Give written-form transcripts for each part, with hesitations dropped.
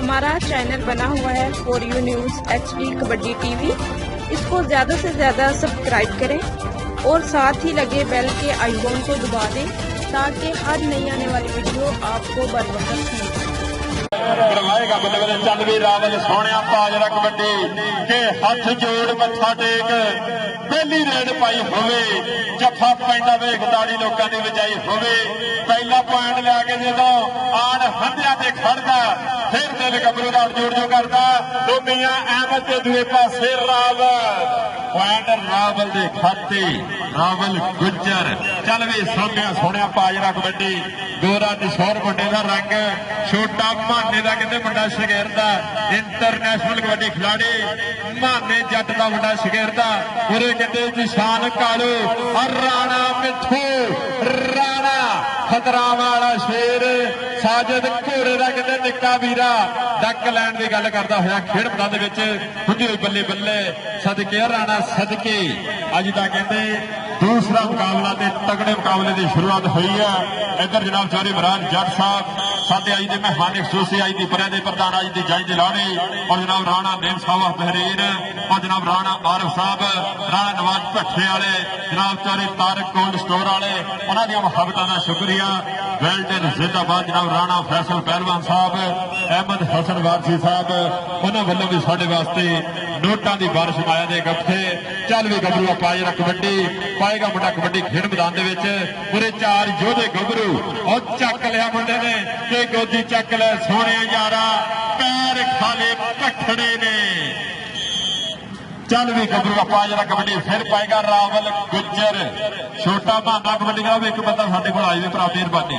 हमारा चैनल बना हुआ है for you news HD kabaddi TV। इसको ज़्यादा से ज़्यादा सब्सक्राइब करें और साथ ही लगे बेल के आइकॉन को दबा दें ताकि हर नई आने वाली वीडियो आपको बर वक्त मिले। करवाएगा बल्ले बल्ले चल भी रावल सोने पाजरा कबड्डी के हथ जोड़ मत्था टेक पहली रेड पाई होवे जफा पैंदा वेख दाड़ी लोगों की बजाई होवे पहला पॉइंट लिया जो आन हंधिया से खड़दा फिर दिल गबरू का जोड़ जो करता तो मियां अहमद के दूए पासे रावल पॉइंट रावल के खाते रावल गुज्जर चल भी सोनिया सोने पाजरा कबड्डी गोरा निशोर मुंडे का रंग छोटा माने का कहते मुंडा शगेर का इंटरनेशनल कबड्डी खिलाड़ी माने जट का मुंडा शगेर का पूरे कहते निशान कालू और राणा मिठू राणा खतरा वाला शेर साजिद घोड़े का कहते निक्का वीरा डक लैंड की गल करता हुआ खेड मैदान हुंदी हुई बल्ले बल्ले सदके राणा सदके अज तक कहते दूसरा मुकाबला ते तगड़े मुकाबले की शुरुआत हुई है। इधर जनाब चौधरी इमरान जट साहब साडे अज के मेहमान खसूसी अज की परिया के प्रधान अज की जज दिलाड़ी और जनाब राणा नेम साहब बहरीन और जनाब राणा आरफ साहब राणा नवाज भट्ठे वाले जनाब चौधरी तारक कोल्ड स्टोर वाले उन्होंने मुहब्बतों का शुक्रिया। वेल्डन जिंदाबाद जनाब राणा फैसल पहलवान साहब अहमद हसन वारसी साहब उन्होंने वालों भी साडे वास्ते नोटा की बारिश माया के गफ्फे चल भी गबरू पाजरा कबड्डी पाएगा मुंडा कबड्डी खेड मैदान पूरे 4 योधे गबरू और चक लिया मुंडे ने कि गोदी चक लिया सोने यारा पैर खाले पखड़े ने चल भी गबरू पाजरा कबड्डी फिर पाएगा रावल गुज्जर छोटा बहाना कबड्डी का एक बंदा साडे कोल आए भरा मेहरबानी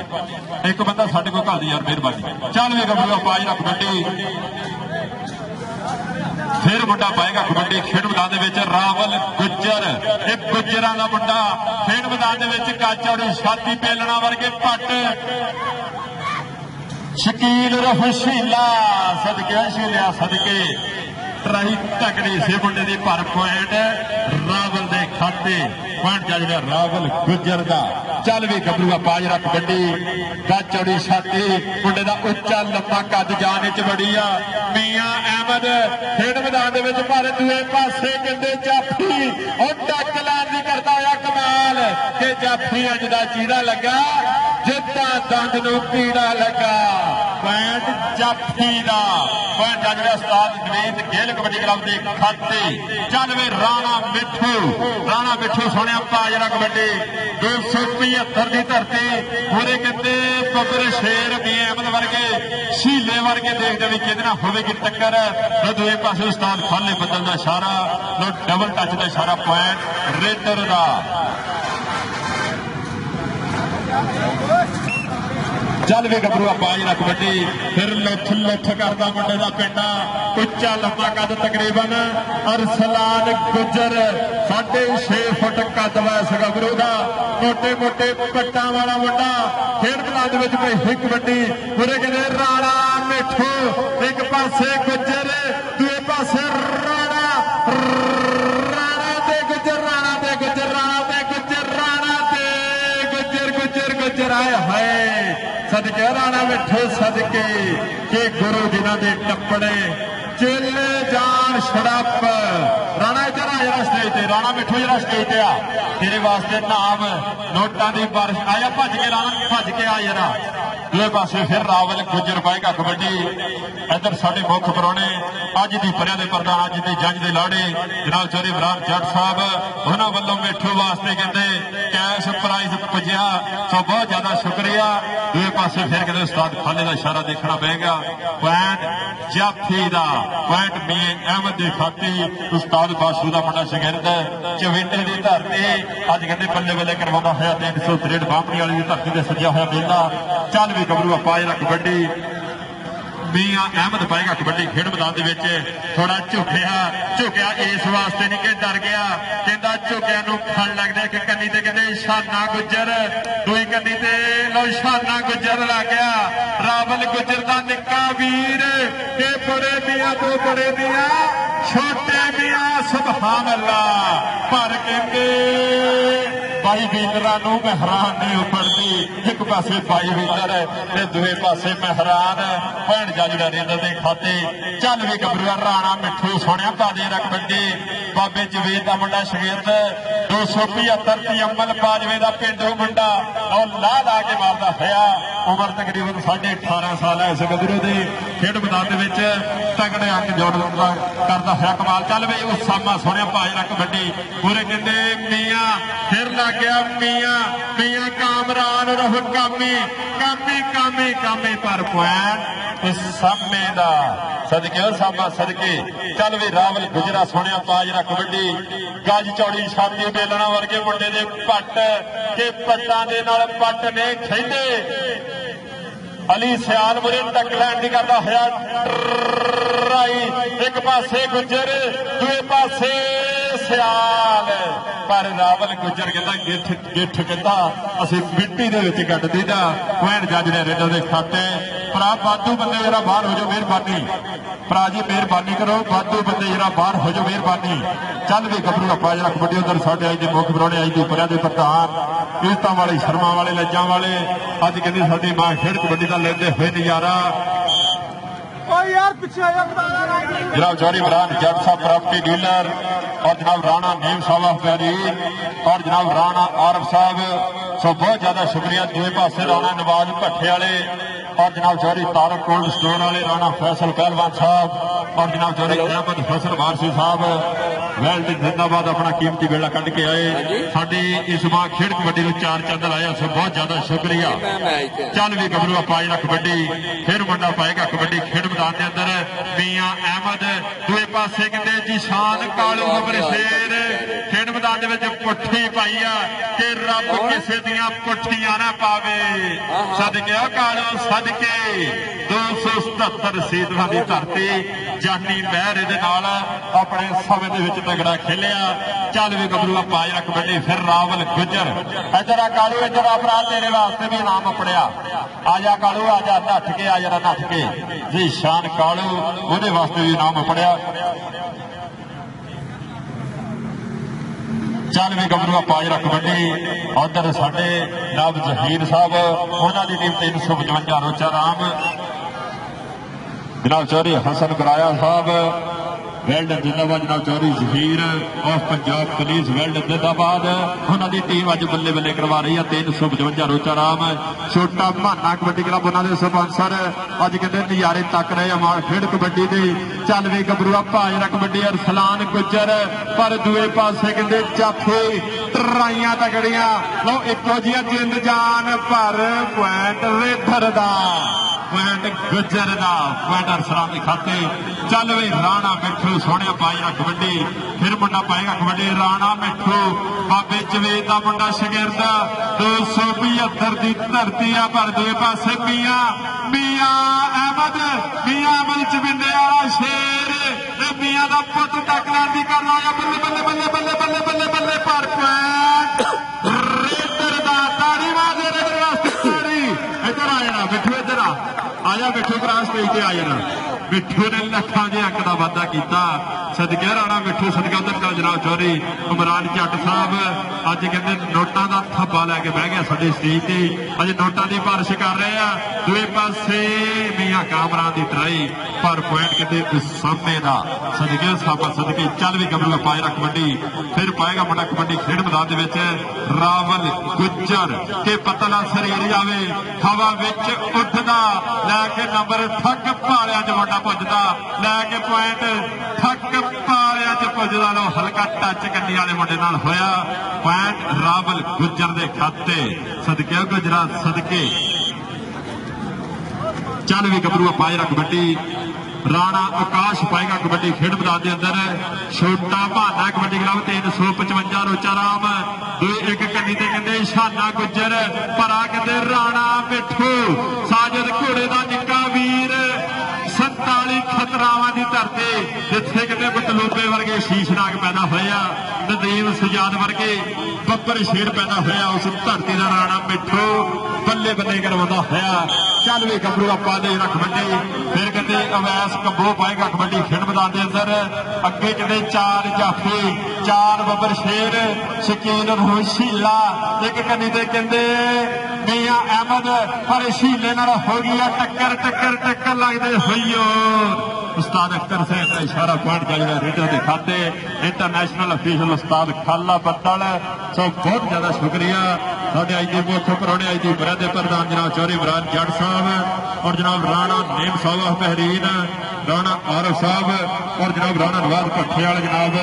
एक बंदा साडे कोल घल यार मेहरबानी चल भी गबरू पाजरा कबड्डी फिर मुंडा पाएगा कबड्डी खेड मैदान रावल गुज्जर एक गुज्जर का मुंडा खेड मैदान काचौड़ी छाती पेलना वर्गे पट शकील रफशीला सदके शीलिया सदके ट्राई तकड़ी से मुंडे की पर पॉइंट रावल के खाते पॉइंट जा रावल गुज्जर का चल भी गबरू पाजरा कबड्डी चौड़ी छाती मुंडे का उच्चा लंबा कद जान च बड़ी आ मियां अहमद खेड मैदान पर दूए पासे कहते जाफी और टक लैन की करता हुआ कमाल के जाफी अज का चीड़ा लगा जिदा दंद नूं पीड़ा लगा पॉइंट जाफी का पॉइंट जा उस्ताद नवीद खेल कबड्डी क्लब के खाते चल वे राणा मिठू सोने पाजरा कबड्डी 275 की धरती पूरे कहते बबर शेर भी अहमद वर्गे शीले वर्गे देखते भी कि होगी टक्कर दूए पासे उस्ताद खाले बदल का इशारा डबल टच का इशारा पॉइंट रेडर का चल भी गबरू पाजरा कबड्डी फिर लुथ करता मुंडे का पिंडा उच्चा लंबा कद तकरीबन अरसलान गुज्जर 6.5 फुट कद वैस गबरू का मोटे मोटे पट्टा वाला मुंडा खेड मैदान पई कबड्डी पूरे कहते राणा मिठू एक पासे गुज्जर दूए पासे राणा राणा ते गुज्जर राणा ते गुज्जर राणा ते गुज्जर राणा ते गुज्जर गुज्जर गुज्जर आए हाय सदके राणा मिठू सदके के गुरु जिन्हों के टप्पड़े चेले जान शड़प राणा इधर आ जरा स्टेज ते राणा मिठू जरा स्टेज ते आ तेरे वास्ते नाम नोटा की बारिश आया भज के राणा भज के आ जरा दूसरे पासे फिर रावल गुज्जर पाएगा कबड्डी इधर साडे मुख परौने अज की परिया के प्रधान अज के जज के लाड़े जनाब चौधरी इमरान जट साहब उन्होंने वालों मिठू वास्ते कहते कैश प्राइज पुजया सो बहुत ज्यादा शुक्रिया। दूसरे पासे फिर कहते उस्ताद खाले का इशारा देखना पेगा पॉइंट जाफी का पॉइंट मियां अहमद के खाते उस्ताद बाशू का मुंडा शगिरद चविंडे की धरती अज कहते बल्ले बल्ले करवा होया 363 बामणी वाली धरती से सजिया हुआ मेला चल भी गबरू पाजरा कबड्डी मियां अहमद पाएगा कबड्डी खेड मैदान थोड़ा झुकिया इस वास्ते नहीं कि डर गया कहता झुकिया खन लगता एक कन्नी ते कहते शाना गुज्जर दूई कन्नी ते लो शाना गुज्जर लग गया रावल गुज्जर का निक्का वीर के बड़े मियां तो बड़े मियां छोटे मियां सुभान अल्लाह पर कहते ਬਾਈ ਵੀਲਰਾਂ ਨੂੰ ਮਹਿਰਾਨ ਨਹੀਂ ਉਫੜਦੀ। ਇੱਕ ਪਾਸੇ ਬਾਈ ਵੀਲਰ ਤੇ ਦੂਏ ਪਾਸੇ ਮਹਿਰਾਨ ਭੈਣ ਜਾਜੜਾ ਰੇਡਰ ਦੇ ਖਾਤੇ। ਚੱਲ ਵੀ ਗੱਭਰੂਆ ਰਾਣਾ ਮਿੱਠੂ ਸੋਹਣਿਆ ਬਾਦੇ ਰਕਬੰਦੀ ਬਾਬੇ ਜਵੇਦ ਦਾ ਮੁੰਡਾ ਸ਼ਗਿਰਦ 275 ਤੀਅਮਲ ਬਾਜਵੇ ਦਾ ਪਿੰਡੂ ਮੁੰਡਾ ਉਹ ਲਾ ਕੇ ਮਾਰਦਾ ਹੋਇਆ। ਉਮਰ ਤਕਰੀਬਨ 18.5 ਸਾਲ ਹੈ ਇਸ ਗੱਭਰੂ ਦੀ। ਖੇਡ ਮੈਦਾਨ ਦੇ ਵਿੱਚ ਤਗੜੇ ਅੰਕ ਜੋੜਨ ਦਾ ਕਰਦਾ ਹੋਇਆ ਕਮਾਲ। ਚੱਲ ਬਈ ਉਹ ਸਾਮਾ ਸੋਹਣਿਆ ਬਾਜ ਰਕਬੰਦੀ ਪੂਰੇ ਕਹਿੰਦੇ ਮੀਆਂ ਫਿਰ ਲੱਗ ਗਿਆ ਮੀਆਂ ਕਾਮਰਾਨ ਰਹ ਕਾਮੀ ਪਰ ਪੁਆਇੰਟ ਇਸ ਸਾਮੇ ਦਾ ਸਦਕੇ ਉਹ ਸਾਮਾ ਸਦਕੇ। ਚੱਲ ਵੀ ਰਾਵਲ ਗੁਜਰਾ ਸੋਹਣਿਆ ਬਾਜ ਰਕਬੰਦੀ ਗੱਜ ਚੌੜੀ ਛਾਤੀ ਬੇਲਣਾ ਵਰਗੇ ਮੁੰਡੇ ਦੇ ਪੱਟ ਕੇ ਪੱਟਾਂ ਦੇ ਨਾਲ ਪੱਟ ਨੇ ਖੇਡੇ। ਅਲੀ ਸਿਆਲ ਮੁਰੇ ਟੱਕ ਲੈਣ ਦੀ ਕਰਦਾ ਹੋਇਆ ਟਰਾਈ। ਇੱਕ ਪਾਸੇ ਗੁੱਜਰ ਦੂਏ ਪਾਸੇ ਸਿਆਲ ਪਰ ਰਾਵਲ ਗੁੱਜਰ ਕਹਿੰਦਾ ਗਿੱਠ ਕਹਿੰਦਾ ਅਸੀਂ ਮਿੱਟੀ ਦੇ ਵਿੱਚ ਗੱਡ ਦੀਦਾ। ਪੁਆਇੰਟ ਜੱਜ ਨੇ ਰੇਡਰ ਦੇ ਖਾਤੇ। ਭਰਾ ਵਾਧੂ ਬੰਦੇ ਜਰਾ ਬਾਹਰ ਹੋ ਜਾਓ ਮਿਹਰਬਾਨੀ। ਭਰਾ ਜੀ ਮਿਹਰਬਾਨੀ ਕਰੋ ਵਾਧੂ ਬੰਦੇ ਜਰਾ ਬਾਹਰ ਹੋ ਜਾਓ ਮਿਹਰਬਾਨੀ। ਚੱਲ ਵੀ ਗੱਭਰੂ ਆਪਾਂ ਜਰਾ ਕਬੱਡੀ ਉਧਰ ਸਾਡੇ ਅੱਜ ਦੇ ਮੁੱਖ ਬਰੋੜੇ ਅੱਜ ਦੀ ਉਪਰਿਆ ਦੇ ਪ੍ਰਧਾਨ ਇਜ਼ਤਾਂ ਵਾਲੇ ਸ਼ਰਮਾ ਵਾਲੇ ਲੱਜਾਂ ਵਾਲੇ ਅੱਜ ਕਹਿੰਦੀ ਸਾਡੀ ਮਾਂ ਖੇਡ ਕਬੱਡੀ ਦਾ ਲੈਂਦੇ ਹੋਏ ਨਜ਼ਾਰਾ। जनाब जौहरी इमरान जट साहब प्रॉपर्टी डीलर और जनाब राणा नीम साहब प्यारी और जनाब राणा आरफ साहब सो बहुत ज्यादा शुक्रिया। दूसरे पासे राणा नवाज भट्ठे वाले और जनाब जौहरी तारक कोल्ड स्टोर वाले राणा फैसल पहलवान साहब और जनाब जौहरी अहमद फैसल वारसी साहब वैल्ड जिंदाबाद अपना कीमती बेड़ा कट के आए साडी इस मां खेड कबड्डी नूं चार चंद लाया। सो बहुत ज्यादा शुक्रिया। चल भी गबरू आप कबड्डी फिर मुंडा पाएगा कबड्डी खेड मैदान के अंदर मियां अहमद दूए पासे कहते जी शान कालू खबर शेर खेड मैदान के पुट्ठी पाई आ कि रब किसी दियां पुट्ठियां ना पावे। सदके कालू सदके 277 सीटां की धरती जानी महर दे नाल अपने समय दे विच तगड़ा खेलिया। चल भी गबरू पाज रख कबड्डी फिर रावल गुजर इधर आ कालू इधर आ भरा तेरे वास्ते भी इनाम अपड़िया। आजा कालू आजा नठ के आ जरा नठ के जी शान कालू ਉਹਦੇ ਵਾਸਤੇ ਵੀ ਇਨਾਮ ਫੜਿਆ। ਚੱਲ ਵੀ ਗੱਭਰੂ ਪਾਜ ਰੱਖ ਕਬੱਡੀ ਉਧਰ ਸਾਡੇ ਨਾਬ ਜ਼ਹੀਰ ਸਾਹਿਬ ਉਹਨਾਂ ਦੀ ਟੀਮ 355 ਰੋਚਾ ਰਾਮ ਜਨਾਬ ਚੌਧਰੀ ਹਸਨ ਗਰਾਇਆ ਸਾਹਿਬ ਵੈਲਡਨ ਜਿੰਦਾਬਾਦ। ਜਨਾਬ Chaudhry Zaheer of Punjab police well done ਜਿੰਦਾਬਾਦ ਉਹਨਾਂ ਦੀ ਟੀਮ ਅੱਜ ਬੱਲੇ ਬੱਲੇ ਕਰਵਾ ਰਹੀ ਹੈ 355 ਰੋਚਾ ਰਾਮ ਛੋਟਾ ਭਾਨਾ ਕਬੱਡੀ ਕਲੱਬ ਉਹਨਾਂ ਦੇ ਸਪਾਂਸਰ ਅੱਜ ਕਹਿੰਦੇ ਨਜ਼ਾਰੇ ਤੱਕ ਰਹੇ ਆ ਖੇਡ ਕਬੱਡੀ ਦੇ। ਚੱਲ ਵੀ ਗੱਭਰੂ ਭਾਜਰਾ ਕਬੱਡੀ ਅਰਸਲਾਨ ਗੁੱਜਰ ਪਰ ਦੂਏ ਪਾਸੇ ਕਹਿੰਦੇ ਚਾਫੇ ਟਰਾਈਆਂ ਤਗੜੀਆਂ ਲਓ ਇੱਕੋ ਜਿਹਾ ਜਿੰਦ ਜਾਨ ਪਰ ਪੁਆਇੰਟ ਰੇਡਰ ਦਾ ਪੁਆਇੰਟ ਗੁੱਜਰ ਦਾ ਪੁਆਇੰਟ ਅਰਸਲਾਨ ਦੇ ਖਾਤੇ। ਚੱਲ ਵੀ ਰਾਣਾ ਮਿੱਠੂ ਸੋਹਣਿਆ ਪਾਜਰਾ ਕਬੱਡੀ ਫਿਰ ਮੁੰਡਾ ਪਾਏਗਾ ਕਬੱਡੀ ਰਾਣਾ ਮਿੱਠੂ ਬਾਬੇ ਜਵੇਦ ਦਾ ਮੁੰਡਾ ਸ਼ਗਿਰਦ 275 ਦੀ ਧਰਤੀ ਆ ਪਰ ਦੂਏ ਪਾਸੇ ਮੀਆਂ ਅਹਿਮਦ ਚਵਿੰਡੇ ਵਾਲਾ ਸ਼ੇਰ ਤੇ ਮੀਆਂ ਦਾ ਪੁੱਤ ਟੱਕਰਾਂ ਦੀ ਕਰਦਾ ਆ ਬੱਲੇ ਬੱਲੇ ਬੱਲੇ ਬੱਲੇ ਬੱਲੇ ਬੱਲੇ ਬੱਲੇ ਪਰ ਪੁਆਇੰਟ ਰੇਡਰ ਦਾ ਤਾੜੀ ਮਾਰਦੇ ਰੇਡਰ ਵਾਸਤੇ ਤਾੜੀ। ਇੱਧਰ ਆ ਜਾਣਾ ਮਿੱਠੂ ਇੱਧਰ ਆ ਜਾ ਮਿੱਠੂ ਭਰਾ ਸਟੇਜ ਤੇ ਆ ਜਾਣਾ। ਮਿੱਠੂ ਨੇ ਲੱਖਾਂ ਦੇ ਅੰਕ ਦਾ ਵਾਅਦਾ ਕੀਤਾ ਸਦਕੇ ਰਾਣਾ ਮਿੱਠੂ ਸਦਕਾ ਉਧਰ ਜਨਾਬ ਚੌਧਰੀ ਇਮਰਾਨ ਜੱਟ ਸਾਹਿਬ ਅੱਜ ਕਹਿੰਦੇ ਨੋਟਾਂ ਦਾ ਥੱਬਾ ਲੈ ਕੇ ਬਹਿ ਗਿਆ ਸਾਡੇ ਸਟੇਜ ਤੇ ਅੱਜ ਨੋਟਾਂ ਦੀ ਬਾਰਿਸ਼ ਕਰ ਰਹੇ ਆ। ਦੂਏ ਪਾਸੇ ਮੀਆਂ ਕਾਮਰਾਨ ਦੀ ਟਰਾਈ ਪਰ ਪੁਆਇੰਟ ਕਹਿੰਦੇ ਉਸ ਸਾਹਮਣੇ ਦਾ ਸਦਕੇ ਸਾਬਾ ਸਦਕੇ। ਚੱਲ ਵੀ ਗੱਭਰੂ ਪਾਜ ਰੱਖ ਕਬੱਡੀ ਫਿਰ ਪਾਏਗਾ ਮੁੰਡਾ ਕਬੱਡੀ ਖੇਡ ਮੈਦਾਨ ਦੇ ਵਿੱਚ ਰਾਵਲ ਗੁੱਜਰ ਕੇ ਪਤਲਾ ਸਰੀਰ ਜਾਵੇ ਹਵਾ ਵਿੱਚ ਉੱਠਦਾ ਲੈ ਕੇ ਨੰਬਰ ਠੱਗ ਭਾਲਿਆਂ ਚ ਮੁੰਡਾ ਪੁੱਜਦਾ ਲੈ ਕੇ ਪੁਆਇੰਟ ਠੱਗ ਭਾਲਿਆਂ ਚ ਪੁੱਜਦਾ ਲੋ ਹਲਕਾ ਟੱਚ ਕੰਨੀ ਵਾਲੇ ਮੁੰਡੇ ਨਾਲ ਹੋਇਆ ਪੁਆਇੰਟ ਰਾਵਲ ਗੁੱਜਰ ਦੇ ਖਾਤੇ ਸਦਕੇ ਗੁਜਰਾ ਸਦਕੇ। ਚੱਲ ਵੀ ਗੱਭਰੂ ਪਾਜਰਾ ਕਬੱਡੀ ਰਾਣਾ ਆਕਾਸ਼ ਪਾਏਗਾ ਕਬੱਡੀ ਖੇਡ ਮੈਦਾਨ ਦੇ ਅੰਦਰ ਛੋਟਾ ਭਾਨਾ ਕਬੱਡੀ ਕਲੱਬ 355 ਰੋਚਾ ਰਾਮ ਦੂਏ ਇੱਕ ਕੰਨੀ ਤੇ ਕਹਿੰਦੇ ਸ਼ਾਨਾ ਗੁੱਜਰ ਭਰਾ ਕਹਿੰਦੇ ਰਾਣਾ ਮਿੱਠੂ ਸਾਜਦ ਘੋੜੇ ਦਾ ਨਿੱਕਾ ਵੀਰ 47 ਖਤਰਾਵਾਂ ਦੀ ਧਰਤੀ ਜਿੱਥੇ ਕਹਿੰਦੇ ਬਤਲੂਬੇ ਵਰਗੇ ਵਰਗੇ ਸ਼ੀਸ਼ਨਾਗ ਪੈਦਾ ਹੋਇਆ, ਨਦੀਮ ਸਜਾਦ ਵਰਗੇ ਬੱਬਰ ਸ਼ੇਰ ਪੈਦਾ ਹੋਇਆ। ਉਸ ਧਰਤੀ ਦਾ ਰਾਣਾ ਮਿੱਠੂ ਬੱਲੇ ਬੱਲੇ ਕਰਵਾਉਂਦਾ ਹੋਇਆ। ਚੱਲ ਵੀ ਗੱਭਰੂ ਆਪਾਂ ਦੇ ਰੱਖ ਵੱਡੀ, ਫਿਰ ਕਹਿੰਦੇ ਅਵੈਸ ਕੰਬੋ ਪਾਏਗਾ ਕਬੱਡੀ ਖੇਡ ਮੈਦਾਨ ਦੇ ਅੰਦਰ। ਅੱਗੇ ਕਹਿੰਦੇ 4 ਜਾਫੀ, 4 ਬੱਬਰ ਸ਼ੇਰ, ਸ਼ਕੀਲ ਰੋਸ਼ੀਲਾ, ਇੱਕ ਕੰਨੀ ਤੇ ਕਹਿੰਦੇ ਮੀਆਂ ਅਹਿਮਦ, ਪਰ ਸ਼ੀਲੇ ਨਾਲ ਹੋ ਗਈ ਆ ਟੱਕਰ ਟੱਕਰ ਟੱਕਰ ਲੱਗਦੇ ਹੋਈਓ। ਉਸਤਾਦ ਅਖਤਰ ਸਿੰਘ ਦਾ ਇਸ਼ਾਰਾ ਪੁਆਇੰਟ ਚਾਹੀਦਾ ਰੇਡਰ ਦੇ ਖਾਤੇ। ਇੰਟਰਨੈਸ਼ਨਲ ਅਫੀਸ਼ਲ ਉਸਤਾਦ ਖਾਲਾ ਬੱਦਲ, ਸੋ ਬਹੁਤ ਜ਼ਿਆਦਾ ਸ਼ੁਕਰੀਆ ਸਾਡੇ ਅੱਜ ਦੇ ਮੁੱਖ ਪ੍ਰਾਹੁਣੇ, ਅੱਜ ਦੀ ਬਰਾਤ ਦੇ ਪ੍ਰਧਾਨ ਜਨਾਬ ਚੌਧਰੀ ਇਮਰਾਨ ਜੱਟ ਸਾਹਿਬ ਔਰ ਜਨਾਬ ਰਾਣਾ ਨੇਮ ਸਾਹਿਬ ਬਹਿਰੀਨ, ਰਾਣਾ ਆਰਫ ਸਾਹਿਬ ਔਰ ਜਨਾਬ ਰਾਣਾ ਨਵਾਜ਼ ਭੱਠੇ ਵਾਲੇ, ਜਨਾਬ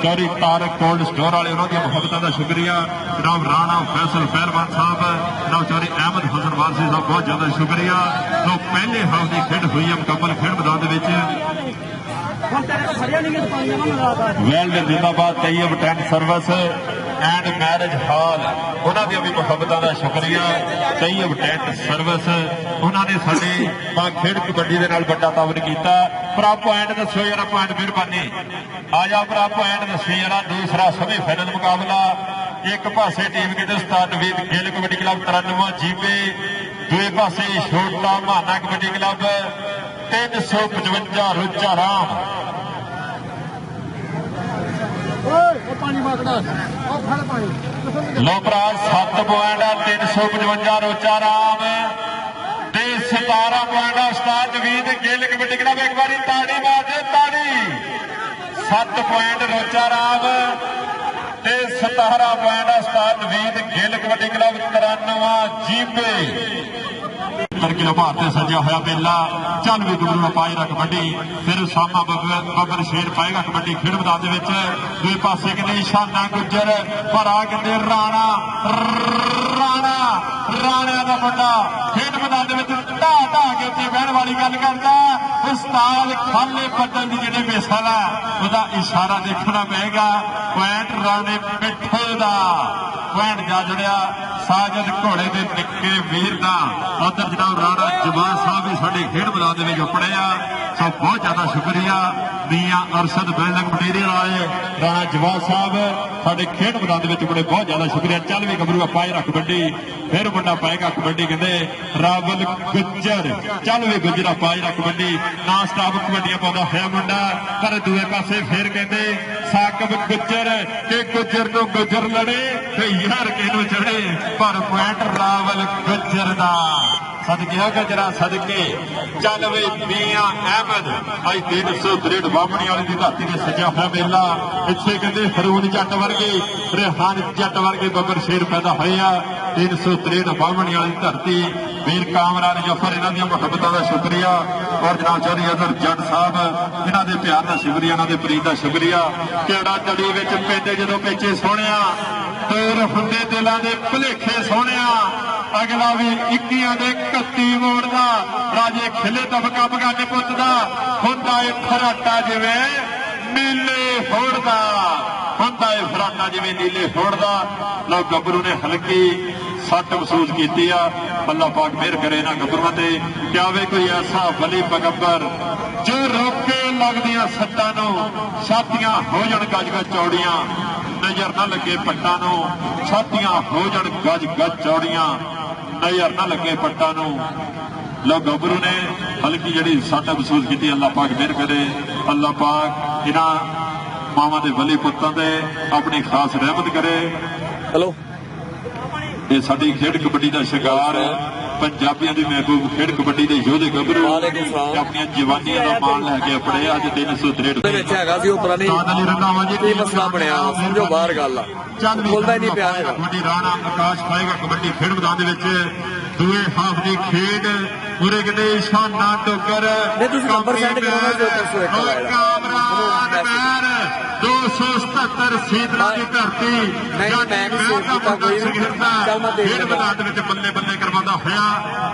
ਚੌਧਰੀ ਤਾਰਕ ਕੋਲਡ ਸਟੋਰ ਵਾਲੇ, ਉਹਨਾਂ ਦੀਆਂ ਮੁਹੱਬਤਾਂ ਦਾ ਸ਼ੁਕਰੀਆ। ਜਨਾਬ ਰਾਣਾ ਫੈਸਲ ਪਹਿਲਵਾਨ ਸਾਹਿਬ, ਜਨਾਬ ਚੌਧਰੀ ਅਹਿਮਦ ਹਸਨ ਵਾਰਸੀ ਸਾਹਿਬ, ਬਹੁਤ ਜ਼ਿਆਦਾ ਸ਼ੁਕਰੀਆ। ਸੋ ਪਹਿਲੇ ਹਾਫ ਦੀ ਖੇਡ ਹੋਈ ਹੈ ਮੁਕੰਮਲ ਖੇਡ ਮੈਦਾਨ ਦੇ ਵਿੱਚ। ਵੈਲਡ ਜ਼ਿੰਦਾਬਾਦ ਤੈਯਬ ਟੈਂਟ ਸਰਵਿਸ ਐਂਡ ਮੈਰਿਜ ਹਾਲ, ਉਹਨਾਂ ਦੀਆਂ ਵੀ ਮੁਹੱਬਤਾਂ ਦਾ ਸ਼ੁਕਰੀਆ। ਤੈਯਬ ਟੈਂਟ ਸਰਵਿਸ, ਉਹਨਾਂ ਨੇ ਸਾਡੇ ਖੇਡ ਕਬੱਡੀ ਦੇ ਨਾਲ ਵੱਡਾ ਤਾਵਨ ਕੀਤਾ। ਭਰਾ ਪੁਆਇੰਟ ਦੱਸੋ ਯਾਰ, ਪੁਆਇੰਟ ਮਿਹਰਬਾਨੀ ਆ ਜਾ ਭਰਾ, ਪੁਆਇੰਟ ਦੱਸੋ ਯਾਰ। ਦੂਸਰਾ ਸਮੇਂ ਫਾਈਨਲ ਮੁਕਾਬਲਾ, ਇੱਕ ਪਾਸੇ ਟੀਮ ਕਹਿੰਦੇ ਉਸਤਾਦ ਨਵੀਦ ਗਿੱਲ ਕਬੱਡੀ ਕਲੱਬ 93 ਜੀਪੇ, ਦੂਏ ਪਾਸੇ ਛੋਟਾ ਮਹਾਨਾ ਕਬੱਡੀ ਕਲੱਬ 355 ਰੋਚਾ ਰਾਮ। ਲੋ ਭਰਾ 7 ਪੁਆਇੰਟ 355 ਰੋਚਾ ਰਾਮ ਤੇ 17 ਪੁਆਇੰਟ ਉਸਤਾਦ ਨਵੀਦ ਗਿੱਲ ਕਬੱਡੀ ਕਲੱਬ। ਇੱਕ ਵਾਰੀ ਤਾੜੀ ਮਾਰ ਦੇ ਤਾੜੀ। 7 ਪੁਆਇੰਟ ਰੋਚਾ ਰਾਮ ਤੇ 17 ਪੁਆਇੰਟ ਉਸਤਾਦ Naveed Gill kabaddi club 93 GPay. Kilo ਭਾਰ ਤੇ ਸਜਿਆ ਹੋਇਆ ਮੇਲਾ। ਚੱਲ ਵੀ ਗੱਭਰੂ ਪਾਏਗਾ ਕਬੱਡੀ, ਫਿਰ ਸਾਮਾ ਬੱਬਰ ਸ਼ੇਰ ਪਾਏਗਾ ਕਬੱਡੀ ਖੇਡ ਮੈਦਾਨ ਦੇ ਵਿੱਚ। ਦੂਏ ਪਾਸੇ ਕਹਿੰਦੇ ਸ਼ਾਨਾ ਗੁੱਜਰ, ਪਰ ਆ ਕਹਿੰਦੇ ਰਾਣਾ, ਰਾਣਾ ਰਾਣਿਆਂ ਦਾ ਮੁੰਡਾ ਖੇਡ ਮੈਦਾਨ ਦੇ ਵਿੱਚ ਢਾਹ ਢਾਹ ਕੇ ਉੱਤੇ ਬਹਿਣ ਵਾਲੀ ਗੱਲ ਕਰਦਾ। ਉਸਤਾਦ ਖਾਲੇ ਬੱਦਲ ਦੀ ਜਿਹੜੇ ਮਿਸਾਲ ਹੈ, ਉਹਦਾ ਇਸ਼ਾਰਾ ਦੇਖਣਾ ਪਏਗਾ। ਪੁਆਇੰਟ ਰਾਣੇ ਮਿੱਠੇ ਦਾ ਪੁਆਇੰਟ ਜਾ ਜੁੜਿਆ ਸਾਜਦ ਘੋੜੇ ਦੇ ਨਿੱਕੇ ਵੀਰ ਦਾ। ਉਧਰ ਜਨਾਬ ਰਾਣਾ ਜਵਾਨ ਸਾਹਿਬ ਵੀ ਸਾਡੇ ਖੇਡ ਮੈਦਾਨ ਦੇ ਵਿੱਚ ਉਪੜੇ ਆ। ਸੋ ਬਹੁਤ ਜ਼ਿਆਦਾ ਸ਼ੁਕਰੀਆ ਮੀਆਂ ਅਰਸ਼ਦ ਬੈਲਕ ਮਟੀਰੀਅਲ ਵਾਲੇ, ਰਾਣਾ ਜਵਾਨ ਸਾਹਿਬ ਸਾਡੇ ਖੇਡ ਮੈਦਾਨ ਦੇ ਵਿੱਚ ਉਪੜੇ, ਬਹੁਤ ਜ਼ਿਆਦਾ ਸ਼ੁਕਰੀਆ। ਚੱਲ ਵੀ ਗੱਭਰੂ ਪਾਏ ਰੱਖ ਕਬੱਡੀ, ਫਿਰ ਮੁੰਡਾ ਪਾਏਗਾ ਕਬੱਡੀ ਕਹਿੰਦੇ ਰਾਵਲ ਗੁੱਜਰ। ਚੱਲ ਵੀ ਗੁੱਜਰਾ ਪਾਏ ਰੱਖ ਕਬੱਡੀ, ਨਾ ਸਟਾਪ ਕਬੱਡੀਆਂ ਪਾਉਂਦਾ ਹੋਇਆ ਮੁੰਡਾ। ਪਰ ਦੂਏ ਪਾਸੇ ਫਿਰ ਕਹਿੰਦੇ ਸਾਕਬ ਗੁੱਜਰ, ਕਿ ਗੁੱਜਰ ਨੂੰ ਗੁੱਜਰ ਲੜੇ ਤੇ ਯਾਰ ਕਿਹਨੂੰ ਚੜੇ, ਪਰ ਪੁਆਇੰਟ ਰਾਵਲ ਗੁੱਜਰ ਦਾ। ਸਦਕੇ ਗਜਰਾ ਸਦਕੇ। ਚੱਲ ਵੇ ਮੀਆਂ ਅਹਿਮਦ, ਅੱਜ 363 ਬਾਹਮਣੀ ਵਾਲੀ ਦੀ ਧਰਤੀ ਤੇ ਸਜਿਆ ਹੋਇਆ ਮੇਲਾ। ਇੱਥੇ ਕਹਿੰਦੇ ਹਰੂਨ ਜੱਟ ਵਰਗੇ, ਰਿਹਾਨ ਜੱਟ ਵਰਗੇ ਬੱਬਰ ਸ਼ੇਰ ਪੈਦਾ ਹੋਏ ਆ। 363 ਬਾਹਮਣੀ ਵਾਲੀ ਧਰਤੀ। ਵੀਰ ਕਾਮਰਾਨ ਜਫਰ, ਇਹਨਾਂ ਦੀਆਂ ਮੁਹੱਬਤਾਂ ਦਾ ਸ਼ੁਕਰੀਆ। ਔਰ ਜਨਾਬ ਚੌਧਰੀ ਅਜ਼ਹਰ ਜੱਟ ਸਾਹਿਬ, ਇਹਨਾਂ ਦੇ ਪਿਆਰ ਦਾ ਸ਼ੁਕਰੀਆ, ਇਹਨਾਂ ਦੇ ਪ੍ਰੀਤ ਦਾ ਸ਼ੁਕਰੀਆ। ਕਿਹੜਾ ਜੜੀ ਵਿੱਚ ਪੈਂਦੇ ਜਦੋਂ ਪੇਚੇ ਸੋਹਣਿਆ, ਤੇਰ ਹੁੰਦੇ ਦਿਲਾਂ ਦੇ ਭੁਲੇਖੇ ਸੋਹਣਿਆ। ਅਗਲਾ ਵੀ 21 ਦੇ 31 ਮੋੜਦਾ, ਰਾਜੇ ਖਿਲੇ ਦਬਕਾ ਬਗਾਨੇ ਪੁੱਤ ਦਾ। ਹੁੰਦਾ ਏ ਫਰਾਟਾ ਜਿਵੇਂ ਨੀਲੇ ਫੋੜਦਾ, ਹੁੰਦਾ ਏ ਫਰਾਟਾ ਜਿਵੇਂ ਨੀਲੇ ਫੋੜਦਾ। ਲੋ ਗੱਭਰੂ ਨੇ ਹਲਕੀ ਸੱਟ ਮਹਿਸੂਸ ਕੀਤੀ ਆ। ਅੱਲਾਹ ਪਾਕ ਮਿਹਰ ਕਰੇ ਨਾ ਗੱਭਰੂਆਂ ਤੇ, ਕਿ ਆਵੇ ਕੋਈ ਐਸਾ ਵਲੀ ਪੈਗੰਬਰ ਜੋ ਰੋਕੇ ਲੱਗਦੀਆਂ ਸੱਟਾਂ ਨੂੰ, ਛਾਤੀਆਂ ਹੋ ਜਾਣ ਗੱਜ ਗੱਜ ਚੌੜੀਆਂ, ਨਜ਼ਰ ਨਾ ਲੱਗੇ ਪੱਟਾਂ ਨੂੰ, ਛਾਤੀਆਂ ਹੋ ਜਾਣ ਗੱਜ ਗੱਜ ਚੌੜੀਆਂ, ਨਜ਼ਰ ਨਾ ਲੱਗੇ ਪੱਟਾਂ ਨੂੰ। ਲੋ ਗੱਭਰੂ ਨੇ ਹਲਕੀ ਜਿਹੜੀ ਸੱਟ ਮਹਿਸੂਸ ਕੀਤੀ। ਅੱਲਾਹ ਪਾਕ ਮਿਹਰ ਕਰੇ, ਅੱਲਾਹ ਪਾਕ ਇਹਨਾਂ ਮਾਵਾਂ ਦੇ ਵਲੀ ਪੁੱਤਾਂ ਦੇ ਆਪਣੀ ਖਾਸ ਰਹਿਮਤ ਕਰੇ। ਹੈਲੋ, ਇਹ ਸਾਡੀ ਖੇਡ ਕਬੱਡੀ ਦਾ ਸ਼ਿੰਗਾਰ, ਪੰਜਾਬੀਆਂ ਦੀ ਮਹਿਬੂਬ ਖੇਡ ਕਬੱਡੀ ਦੇ ਯੋਧੇ ਗੱਭਰੂ ਆਪਣੀਆਂ ਜਵਾਨੀਆਂ ਦਾ ਮਾਣ ਲੈ ਕੇ ਆਪਣੇ ਅੱਜ 363 ਦੇ ਵਿੱਚ ਹੈਗਾ ਸੀ ਉਹ ਪੁਰਾਣੀ ਕੀ ਮਸਲਾ ਬਣਿਆ, ਸਮਝੋ ਬਾਹਰ ਗੱਲ ਆ, ਬੋਲਦਾ ਹੀ ਨਹੀਂ ਪਿਆ ਹੈਗਾ। ਕਬੱਡੀ ਰਾਣਾ ਆਕਾਸ਼ ਪਾਏਗਾ ਕਬੱਡੀ ਖੇਡ ਮੈਦਾਨ ਦੇ ਵਿੱਚ। ਦੂਏ ਹਾਫ ਦੀ ਖੇਡ ਪੂਰੇ ਕਿਤੇ ਸ਼ਾਨਾ ਟੋਕਰ, ਨਹੀਂ ਤੁਸੀਂ ਨੰਬਰ ਸੈਂਡ ਕਰਾਉਣਾ ਜੋ 301 ਕਾਮਰਾਨ ਮੈਰ 277 ਸੀਤਲਾ ਦੀ ਧਰਤੀ। ਨਹੀਂ ਮੈਂ ਨਹੀਂ ਸੇਵ ਕੀਤਾ ਕੋਈ ਵੀ। ਚੱਲ ਮੈਂ ਦੇਖ ਖੇਡ ਮੈਦਾਨ ਦੇ ਵਿੱਚ ਬੱਲੇ ਬੱਲੇ ਕਰਵਾਉਂਦਾ ਹੋਇਆ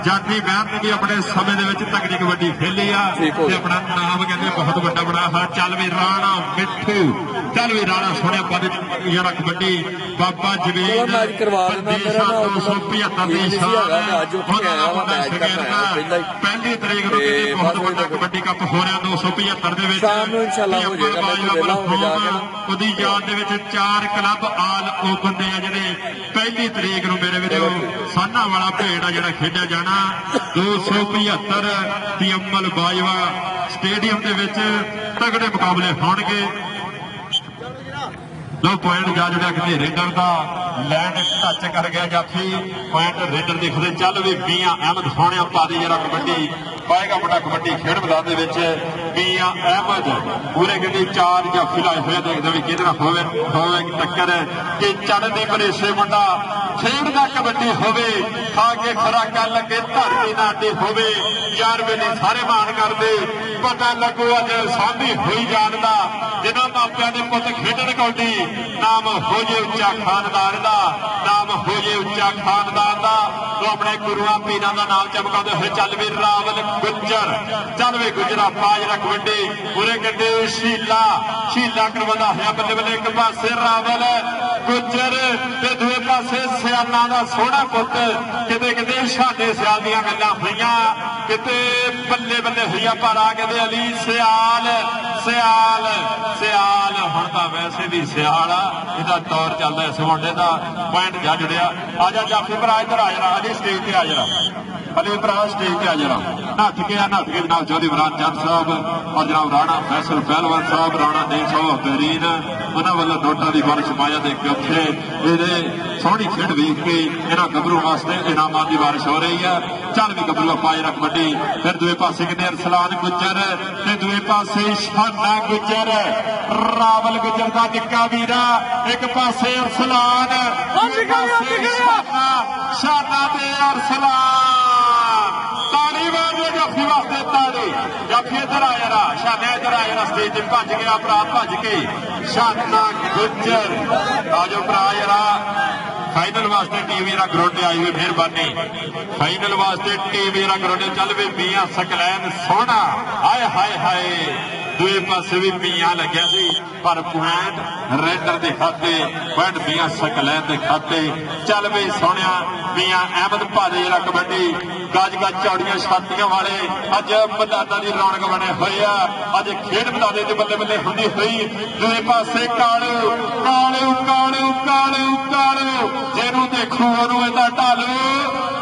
ਜਾਤੀ ਬਹਿਨ ਨੇ ਆਪਣੇ ਸਮੇਂ ਦੇ ਵਿੱਚ ਤਕੜੀ ਕਬੱਡੀ ਖੇਲੀ ਆ ਤੇ ਆਪਣਾ ਨਾਮ ਕਹਿੰਦੇ ਬਹੁਤ ਵੱਡਾ ਬਣਾਇਆ। ਚੱਲ ਵੀ ਰਾਣਾ ਮਿੱਠੂ ਚੱਲ ਵੀ ਰਾਣਾ ਸੋਹਣਿਆ ਪਦ ਯਾਰਾ ਕਬੱਡੀ ਬਾਬਾ ਜਵੇਦ ਮੈਚ ਕਰਵਾ ਦੇਣਾ ਮੇਰਾ ਨਾ 275 ਦੀ ਸ਼ਾਨ ਅੱਜ ਉੱਥੇ ਆਇਆ ਵਾ ਮੈਚ ਕਰਨਾ ਪਹਿਲੀ ਤਰੀਕ ਨੂੰ ਕਿਤੇ ਬਹੁਤ ਵੱਡਾ ਕਬੱਡੀ ਕੱਪ ਹੋ ਰਿਹਾ 275 ਦੇ ਵਿੱਚ ਸ਼ਾਮ ਨੂੰ ਇਨਸ਼ਾਅੱਲਾ ਹੋ ਜਾਏਗਾ ਮੈਂ ਵੇਲਾ ਹੋ ਜਾ ਕੇ ਉਹਦੀ ਯਾਦ ਦੇ ਵਿੱਚ 4 ਕਲੱਬ ਆਲ ਓਪਨ ਦੇ ਆ ਜਿਹੜੇ ਪਹਿਲੀ ਤਰੀਕ ਨੂੰ ਮੇਰੇ ਵੀਰੋ ਸਾਨਾ ਵਾਲਾ ਭੇਡ ਆ ਜਿਹੜਾ ਖੇਡਿਆ ਜਾਣਾ 275 ਦੀ ਅਮਲ ਬਾਜਵਾ ਸਟੇਡੀਅਮ ਦੇ ਵਿੱਚ ਤਗੜੇ ਮੁਕਾਬਲੇ ਹੋਣਗੇ। ਲੋ ਪੁਆਇੰਟ ਜਾ ਜੁੜਿਆ ਕਿਤੇ ਰੇਡਰ ਦਾ ਲੈਂਡ ਟੱਚ ਕਰ ਗਿਆ ਜਾਫੀ ਪੁਆਇੰਟ ਰੇਡਰ ਦੇਖਦੇ ਚੱਲ ਵੀ ਮੀਆਂ ਅਹਿਮਦ ਸੋਹਣਿਆ ਪਾ ਦੇ ਜਰਾ ਕਬੱਡੀ ਪਾਏਗਾ ਵੱਡਾ ਕਬੱਡੀ ਖੇਡ ਮੈਦਾਨ ਦੇ ਵਿੱਚ ਮੀਆਂ ਅਹਿਮਦ ਪੂਰੇ ਕਿਤੇ 4 ਜਾਫੀ ਲਾਏ ਹੋਏ ਦੇਖਦੇ ਵੀ ਕਿਹਦੇ ਨਾਲ ਹੋਵੇ ਟੱਕਰ ਕਿ ਚੜ੍ਹਦੀ ਬਰੇਸੇ ਮੁੰਡਾ ਖੇਡਦਾ ਕਬੱਡੀ ਹੋਵੇ ਖਾ ਕੇ ਖੁਰਾਕਾਂ ਲੱਗੇ ਧਰਤੀ ਨਾਟੀ ਹੋਵੇ ਯਾਰ ਵੇਲੇ ਸਾਰੇ ਮਾਣ ਕਰਦੇ ਪਤਾ ਲੱਗੂ ਅੱਜ ਸਾਂਭੀ ਹੋਈ ਜਾਣਦਾ ਜਿਨ੍ਹਾਂ ਮਾਪਿਆਂ ਦੇ ਪੁੱਤ ਖੇਡਣ ਕਬੱਡੀ ਨਾਮ ਹੋ ਜੇ ਉੱਚਾ ਖਾਨਦਾਨ ਦਾ ਨਾਮ ਹੋ ਜੇ ਉੱਚਾ ਖਾਨਦਾਨ ਦਾ ਉਹ ਆਪਣੇ ਗੁਰੂਆਂ ਪੀਰਾਂ ਦਾ ਨਾਮ ਚਮਕਾਉਂਦੇ ਹੋਏ ਚੱਲ ਵੀ ਰਾਵਲ ਗੁੱਜਰ ਚੱਲ ਵੀ ਗੁੱਜਰਾ ਪਾਜ ਰੱਖ ਵੱਡੇ ਪੂਰੇ ਗੱਡੇ ਸ਼ੀਲਾ ਕਰਵਾਉਂਦਾ ਹੋਇਆ ਬੱਲੇ ਬੱਲੇ ਇੱਕ ਪਾਸੇ ਰਾਵਲ ਗੁੱਜਰ ਤੇ ਦੂਏ ਪਾਸੇ ਸਿਆਲਾਂ ਦਾ ਸੋਹਣਾ ਪੁੱਤ ਕਿਤੇ ਕਿਤੇ ਸਾਡੇ ਸਿਆਲ ਦੀਆਂ ਗੱਲਾਂ ਹੋਈਆਂ ਕਿਤੇ ਬੱਲੇ ਬੱਲੇ ਹੋਈਆਂ ਪਰ ਆ ਕਹਿੰਦੇ ਅਲੀ ਸਿਆਲ ਹੁਣ ਤਾਂ ਵੈਸੇ ਵੀ ਸਿਆਲ ਆ ਇਹਦਾ ਦੌਰ ਚੱਲਦਾ ਇਸ ਮੁੰਡੇ ਦਾ ਪੁਆਇੰਟ ਜਾ ਜੁੜਿਆ ਆ ਜਾ ਜਾਫੀ ਭਰਾ ਇੱਧਰ ਆ ਜਰਾ ਅਲੀ ਸਟੇਜ ਤੇ ਆ ਜਰਾ ਅਲੀ ਭਰਾ ਸਟੇਜ ਤੇ ਆ ਜਰਾ ਨੱਠ ਕੇ ਜਨਾਬ ਚੌਧਰੀ ਇਮਰਾਨ ਜੱਟ ਸਾਹਿਬ ਔਰ ਜਨਾਬ ਰਾਣਾ ਫੈਸਲ ਪਹਿਲਵਾਨ ਸਾਹਿਬ ਰਾਣਾ ਦੇਵ ਸਾਹਿਬ ਬਹਿਰੀਨ ਉਹਨਾਂ ਵੱਲੋਂ ਨੋਟਾਂ ਦੀ ਬਾਰਿਸ਼ ਮਾਇਆ ਦੇ ਕੇ ਉੱਥੇ ਇਹਦੇ ਸੋਹਣੀ ਖੇਡ ਵੇਖ ਕੇ ਇਹਨਾਂ ਗੱਭਰੂ ਵਾਸਤੇ ਇਨਾਮਾਂ ਦੀ ਬਾਰਿਸ਼ ਹੋ ਰਹੀ ਆ ਚੱਲ ਵੀ ਗੱਭਰੂ ਪਾਏ ਰੱਖ ਵੱਡੀ ਫਿਰ ਦੂਏ ਪਾਸੇ ਕਿਤੇ ਅਰਸਲਾਨ ਗੁੱਜਰ ਤੇ ਦੂਏ ਪਾਸੇ ਸ਼ਾਨਾ ਗੁੱਜਰ ਰਾਵਲ ਗੁੱਜਰ ਦਾ ਨਿੱਕਾ ਵੀਰਾ ਇੱਕ ਪਾਸੇ ਅਰਸਲਾਨ ਸ਼ਾਨਾ ਤੇ ਅਰਸਲਾਨ ਤਾੜੀ ਮਾਰਦੇ ਜਾਫੀ ਵਾਸਤੇ ਤਾੜੀ ਜਾਫੀ ਇੱਧਰ ਆ ਜਰਾ ਸ਼ਾਨਾ ਇੱਧਰ ਆ ਜਰਾ ਸਟੇਜ ਤੇ ਭੱਜ ਗਿਆ ਭਰਾ ਭੱਜ ਕੇ ਸ਼ਾਨਾ ਗੁੱਜਰ ਆਜੋ ਭਰਾ ਜਰਾ ਫਾਈਨਲ ਵਾਸਤੇ ਟੀਵੀ ਦਾ ਗਰਾਊਂਡ ਆਈ ਹੋਈ ਮਿਹਰਬਾਨੀ ਫਾਈਨਲ ਵਾਸਤੇ ਟੀਵੀ ਦਾ ਗਰਾਊਂਡ ਚੱਲ ਵੀ ਮੀਆਂ ਸਕਲੈਨ ਸੋਹਣਾ ਹਾਏ ਦੂਏ ਪਾਸੇ ਵੀ ਮੀਆਂ ਲੱਗਿਆ ਸੀ ਪਰ ਪੁਆਇੰਟ ਰੇਡਰ ਦੇ ਖਾਤੇ ਪੁਆਇੰਟ ਮੀਆਂ ਸਕਲੈਨ ਦੇ ਖਾਤੇ ਚੱਲ ਵੀ ਸੋਹਣਿਆ ਮੀਆਂ ਅਹਿਮਦ ਭਾਦੇ ਜਿਹੜਾ ਕਬੱਡੀ ਗੱਜ ਚੌੜੀਆਂ ਛਾਤੀਆਂ ਵਾਲੇ ਅੱਜ ਮੈਦਾਨਾਂ ਦੀ ਰੌਣਕ ਬਣੇ ਹੋਏ ਆ ਅੱਜ ਖੇਡ ਮੈਦਾਨ ਦੇ ਬੱਲੇ ਬੱਲੇ ਹੁੰਦੀ ਹੋਈ ਦੂਏ ਪਾਸੇ ਕਾਲੂ ਜਿਹਨੂੰ ਦੇਖੋ ਉਹਨੂੰ ਇਹਦਾ ਢਾਲੂ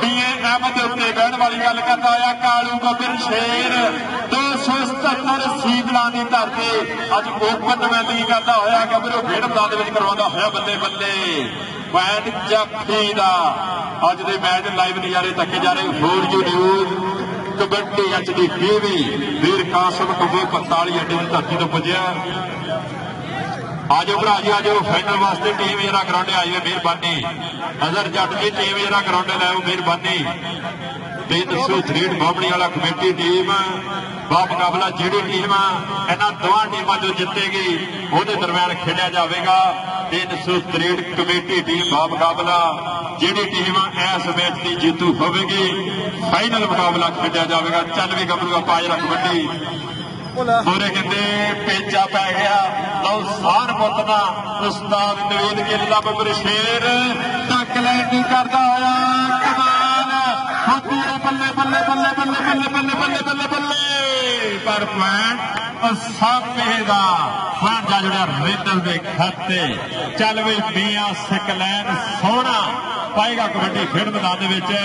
ਮੀਆਂ ਅਹਿਮਦ ਦੇ ਉੱਤੇ ਬਹਿਣ ਵਾਲੀ ਗੱਲ ਕਰਦਾ ਆ ਕਾਲੂ ਬੱਬਰ ਸ਼ੇਰ 277 ਸੀਜ਼ਨਾਂ ਦੀ ਧਰਤੀ ਅੱਜ ਓਪਨ ਮੈਲੀ ਕਰਦਾ ਹੋਇਆ ਗੱਭਰੂ ਖੇਡ ਮੈਦਾਨ ਦੇ ਵਿੱਚ ਕਰਵਾਉਂਦਾ ਹੋਇਆ ਬੱਲੇ ਬੱਲੇ ਪੁਆਇੰਟ ਜਾਫੀ ਦਾ ਅੱਜ ਦੇ ਮੈਚ ਲਾਈਵ ਨਜ਼ਾਰੇ ਤੱਕੇ ਜਾ ਰਹੇ four news kabaddi HD TV ਵੀਰ ਕਾਸਮ ਕੰਬੋ 45 ਅੱਡੇ ਦੀ ਧਰਤੀ ਤੋਂ ਪੁੱਜਿਆ ਆਜੋ ਭਰਾ ਜੀ ਆਜੋ ਫਾਈਨਲ ਵਾਸਤੇ ਟੀਮ ਜਿਹੜਾ ਗਰਾਊਂਡ ਆਈ ਹੈ ਮਿਹਰਬਾਨੀ ਅਜ਼ਰ ਜੱਟ ਦੀ ਟੀਮ ਜਿਹੜਾ ਗਰਾਊਂਡ ਲਾਇਓ ਮਿਹਰਬਾਨੀ 303 ਬਾਬੜੀ ਵਾਲਾ ਕਮੇਟੀ ਟੀਮ ਬਾ ਮੁਕਾਬਲਾ ਜਿਹੜੀ ਟੀਮ ਇਹਨਾਂ ਦੋਵਾਂ ਟੀਮਾਂ ਜੋ ਜਿੱਤੇਗੀ ਉਹਦੇ ਦਰਮਿਆਨ ਖੇਡਿਆ ਜਾਵੇਗਾ 303 ਕਮੇਟੀ ਟੀਮ ਬਾ ਮੁਕਾਬਲਾ ਜਿਹੜੀ ਟੀਮ ਇਸ ਮੈਚ ਦੀ ਜੇਤੂ ਹੋਵੇਗੀ ਫਾਈਨਲ ਮੁਕਾਬਲਾ ਖੇਡਿਆ ਜਾਵੇਗਾ ਚੱਲ ਵੀ ਗੱਭਰੂ ਪਾਜ ਰੱਖ ਵੱਡੀ ਪੂਰੇ ਕਹਿੰਦੇ ਪੇਚਾ ਪੈ ਗਿਆ ਲਓ ਸਾਰ ਪੁੱਤ ਦਾ ਉਸਤਾਦ ਨਵੀਦ ਗਿੱਲ ਦਾ ਬੱਬਰ ਸ਼ੇਰ ਟੱਕ ਲੈਣ ਦੀ ਕਰਦਾ ਹੋਇਆ ਕਮਾਲ ਹੁੰਦੀ ਹੈ ਬੱਲੇ ਪਰ ਪੁਆਇੰਟ ਸਾਹਮਣੇ ਦਾ ਪੁਆਇੰਟ ਜਾ ਜੁੜਿਆ ਰੇਡਰ ਦੇ ਖਾਤੇ ਚੱਲ ਵੀ ਮੀਆਂ ਸਕਲੈਨ ਸੋਹਣਾ ਪਾਏਗਾ ਕਬੱਡੀ ਖੇਡ ਮੈਦਾਨ ਦੇ ਵਿੱਚ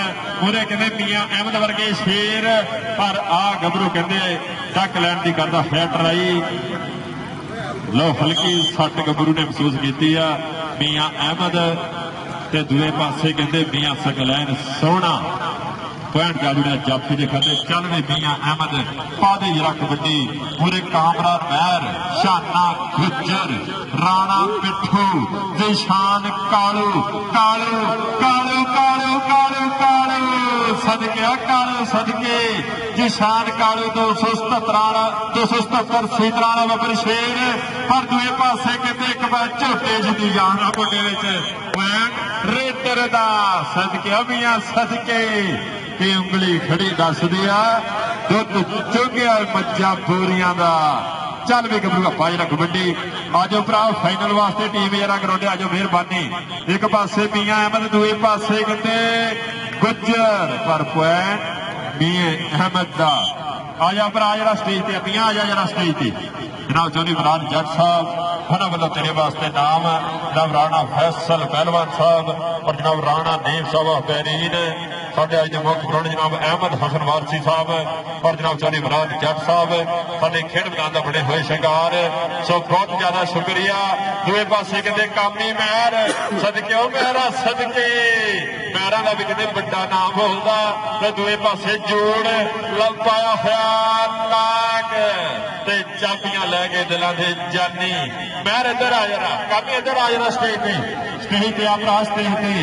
ਉਹਦੇ ਕਹਿੰਦੇ ਮੀਆਂ ਅਹਿਮਦ ਵਰਗੇ ਸ਼ੇਰ ਪਰ ਆ ਗੱਭਰੂ ਕਹਿੰਦੇ ਟੱਕ ਲੈਣ ਦੀ ਕਰਦਾ ਹੈ ਟਰਾਈ ਲੋ ਹਲਕੀ ਸੱਟ ਗੱਭਰੂ ਨੇ ਮਹਿਸੂਸ ਕੀਤੀ ਆ ਮੀਆਂ ਅਹਿਮਦ ਤੇ ਦੂਏ ਪਾਸੇ ਕਹਿੰਦੇ ਮੀਆਂ ਸਕਲੈਨ ਸੋਹਣਾ ਪੁਆਇੰਟ ਜਾ ਜੁੜਿਆ ਜਾਫੀ ਦੇ ਖਾਤੇ ਚੱਲ ਵੀ ਮੀਆਂ ਅਹਿਮਦ ਪਾਦੇ ਜਰਾ ਕਬੱਡੀ ਪੂਰੇ ਕਾਮਰਾ ਮਹਿਰ ਸ਼ਾਨਾ ਗੁੱਜਰ ਰਾਣਾ ਪਿੱਠੂ ਨਿਸ਼ਾਨ ਕਾਲੂ ਸਦਕੇ ਨਿਸ਼ਾਨ ਕਾਲੂ 277 ਸੀਟਾਂ ਵਾਲਾ ਬੱਬਰ ਸ਼ੇਰ ਪਰ ਦੂਏ ਪਾਸੇ ਕਿਤੇ ਇੱਕ ਵਾਰ ਝੋਟੇ ਜਿੱਦੀ ਜਾਣਾ ਮੁੰਡੇ ਵਿੱਚ ਪੁਆਇੰਟ ਰੇਡਰ ਦਾ ਸਦਕੇ ਮੀਆਂ ਸਦਕੇ ਕਿ ਉਂਗਲੀ ਖੜੀ ਦੱਸਦੀ ਆ ਦੁੱਧ ਚੁੱਗਿਆ ਮੱਝਾਂ ਬੋਰੀਆਂ ਦਾ ਚੱਲ ਵੀ ਗੱਭਰੂ ਆਪਾਂ ਜਿਹੜਾ ਕਬੱਡੀ ਆਜੋ ਭਰਾ ਫਾਈਨਲ ਵਾਸਤੇ ਟੀਮ ਜਰਾ ਗਰਾਉਂਡੇ ਆਜੋ ਮਿਹਰਬਾਨੀ ਇੱਕ ਪਾਸੇ ਮੀਆਂ ਅਹਿਮਦ ਦੂਏ ਪਾਸੇ ਕਹਿੰਦੇ ਗੁੱਜਰ ਪਰ ਪੁਆਇੰਟ ਮੀਆਂ ਅਹਿਮਦ ਦਾ ਆਜਾ ਭਰਾ ਜਿਹੜਾ ਸਟੇਜ ਤੇ ਮੀਆਂ ਆਜਾ ਜਰਾ ਸਟੇਜ ਤੇ जनाब चौधरी इमरान जट साहब उन्होंने वालों तेरे वास्ते नाम जनाब राणा फैसल पहलवान साहब और जनाब राणा नेम साहब बैरीन साढ़े अज के मुख्य प्राणी जनाब अहमद हसन वारसी साहब और जनाब चौधरी इमरान जट साहब साढ़े खेड मैदान का बने हुए शिंगार सो बहुत ज्यादा शुक्रिया दूए पासे कहते कामी महर सदके महरा सदके महरा का भी कहते बड़ा नाम बोलता तो दूए पासे जोड़ लग पाया होया नाक ते चाबियां लैके दिलों से जानी महर इधर आ जाना कामी इधर आ जाना स्टेज पे अपना स्टेज पे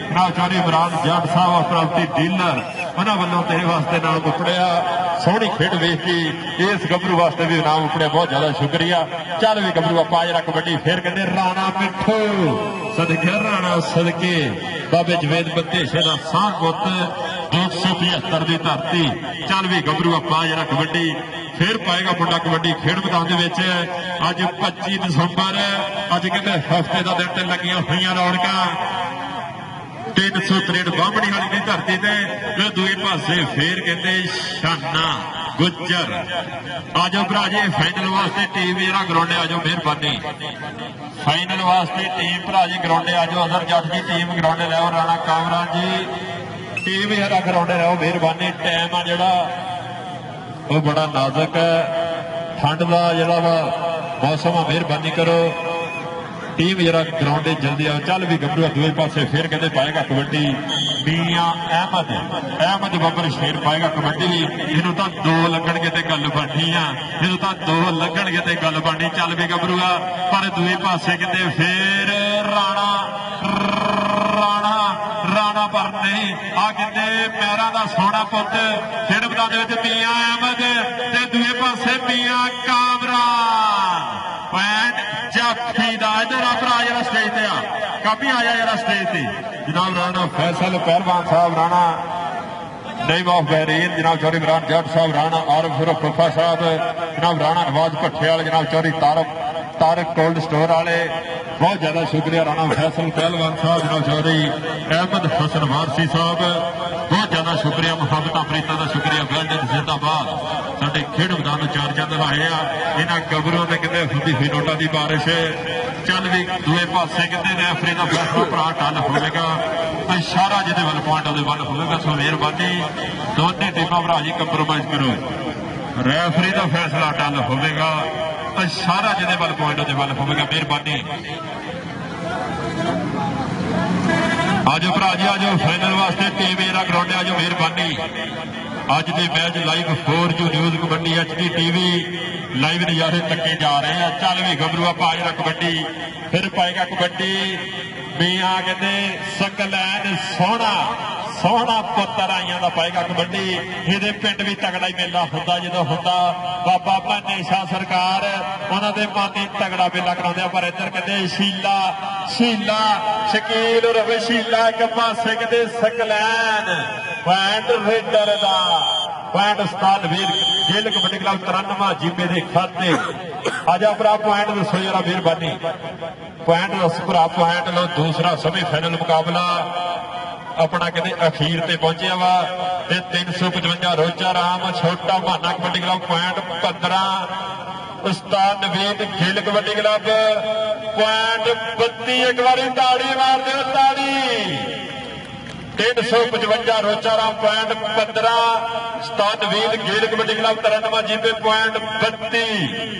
जनाब चौधरी इमरान जट साहब प्राप्ति डीलर उन्होंने वालों तेरे वास्ते नाम उपड़िया सोहनी खेड वेख के इस गभरू वास्ते भी नाम उपड़िया बहुत ज्यादा शुक्रिया चल भी गभरू आप जरा कबड्डी फिर कहते राणा मिठू सदके राणा सदके बाबे जवेद बतेशे का साह पुत 275 की धरती चल भी गभरू आप जरा कबड्डी फिर पाएगा मुंडा कबड्डी खेड मैदान अज 25 दिसंबर अज कहते हफ्ते का दिन लगिया हुई रौनक 363 बामणी वाली की धरती से दूए पासे फिर कहते शाना गुज्जर आजो भरा जी फाइनल वास्ते टीम जरा ग्राउंडे आजो मेहरबानी फाइनल वास्ते टीम भरा जी ग्राउंडे आजो अजहर जट की टीम ग्राउंडे लो राणा कामरान जी टीम जरा ग्राउंडे लो मेहरबानी टाइम आ जड़ा वो बड़ा नाजुक है ठंड का जरा वा मौसम आ मेहरबानी करो टीम जरा ग्राउंड जल्दी आओ चल भी गभरू दूसरे पासे फिर कहते पाएगा कबड्डी मियां अहमद बबर शेर पाएगा कबड्डी इनू तो 2 लगणगे ते गल बननी आ इनू तो 2 लगणगे ते गल बननी चल भी गभरू पर दूसरे पासे कहते फिर राणा राणा राणा पर नहीं आ कहते पैरों का सोना पुत खेड मैदान मियां अहमद ते दूसरे पासे मियां कामरान पैंट जाफी दा इधर भरा जरा स्टेज ते आ काफी आया जरा स्टेज ते जनाब राणा फैसल पहलवान साहब राणा नेम ऑफ बैरीन जनाब चौधरी इमरान जट साहब राणा आरफ फुफा साहब जनाब राणा नवाज भट्टे वाले जनाब चौधरी तारक कोल्ड स्टोर वाले बहुत ज्यादा शुक्रिया राणा फैसल पहलवान साहब जनाब चौधरी अहमद हसन वारसी साहब बहुत ज्यादा शुक्रिया मुहब्बत प्रीता का शुक्रिया वेल्डन जिंदाबाद साडे खेड मैदान 4 चंद लाए आ इन्हां गभरूआं ते कहते हुंदी हुई नोटा की बारिश चल भी दूए पासे कहते रैफरी का फैसला भरा टल होगा इशारा जिहदे वल पॉइंट उहदे वल होगा सो मेहरबानी दोनों टीमां भरा जी कंप्रोमाइज करो रैफरी का फैसला टल होगा इशारा जिहदे वल पॉइंट उहदे वल होगा मेहरबानी आजो भरा जी आजो फाइनल वास्ते टीम जरा ग्राउंड आजो मेहरबानी अज के match live 4 news kabaddi HD TV live नजारे तके जा रहे हैं चल भी गभरू आप जरा कबड्डी फिर पाएगा कबड्डी मियां कहते सकलैन सोहना सोहना पुत्र आइया का पाएगा कबड्डी ये पिंड भी तगड़ा ही मेला होंदा जो होंदा बाबा भाने शाह सरकार उन्होंने मानी तगड़ा मेला कराते पर इधर कहते शीला शीला शकील रवे शीला एक पासे कहते सकलैन पैंट रेडर का पैंट उस्ताद वीर जेल कबड्डी क्लब 93 जीबे के खाते आजा भरा पॉइंट दसो जरा मेहरबानी पॉइंट दस भरा पॉइंट लो दूसरा सेमी फाइनल मुकाबला अपना कहते अखीर ते पहुंचा वा 355 रोजा राम छोटा बहाना कबड्डी क्लब पॉइंट 15 उस्ताद नवीद खेल कबड्डी क्लब पॉइंट 32 एक बार ताड़ी मार दो ताड़ी 355 रोजा राम पॉइंट 15 उस्ताद नवीद खेल कबड्डी क्लब 93 जीबे पॉइंट 32